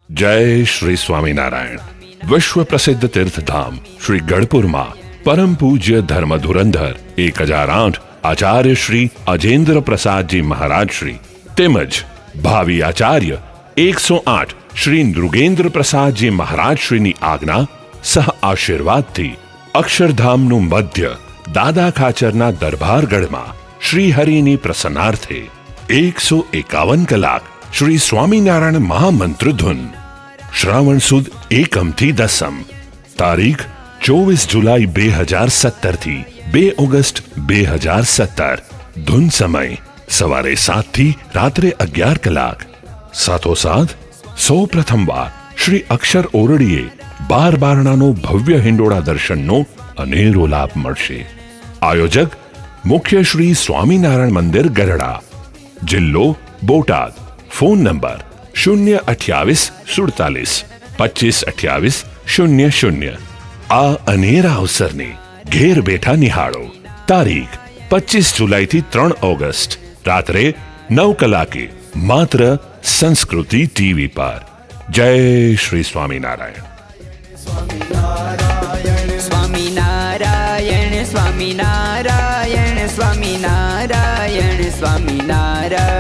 जय श्री स्वामीनारायण। विश्व प्रसिद्ध तीर्थ धाम श्री गढ़पुर में परम पूज्य धर्म धुरंधर 1008 आचार्य श्री अजेंद्र प्रसाद जी महाराज श्री તેમજ ભાવિ આચાર્ય 108 શ્રી નૃગેન્દ્ર પ્રસાદજી મહારાજ શ્રીની આજ્ઞા સહ આશીર્વાદથી અક્ષરધામનું મધ્ય દાદા ખાચરના દરબારગઢમાં શ્રી હરિની પ્રસન્નાર્થે 151 કલાક શ્રી સ્વામિનારાયણ મહામંત્ર ધૂન શ્રાવણ સુદ એકમથી દસમ તારીખ 24 જુલાઈ 2017 થી 2 ઓગસ્ટ 2017 ધૂન સમય સવારે 7 થી રાત્રે 11 કલાક। સાથોસાથ સૌ પ્રથમવાર શ્રી અક્ષર ઓરડીએ 12 બારણાનો ભવ્ય હિંડોળા દર્શનનો અનેરો લાભ મળશે। આયોજક મુખ્ય શ્રી સ્વામિનારાયણ મંદિર ગરડા, જિલ્લો બોટાદ। Phone number 028 47 25 28 00। આ અનેરા અવસરને ઘેર બેઠા નિહાળો। તારીખ 25 જુલાઈ થી 3 ઓગસ્ટ રાત્રે 9 કલાકે માત્ર સંસ્કૃતિ ટીવી પર। જય શ્રી સ્વામિનારાયણ। સ્વામિનારાયણ સ્વામિનારાયણ સ્વામિનારાયણ સ્વામિનારાયણ સ્વામિનારાયણ।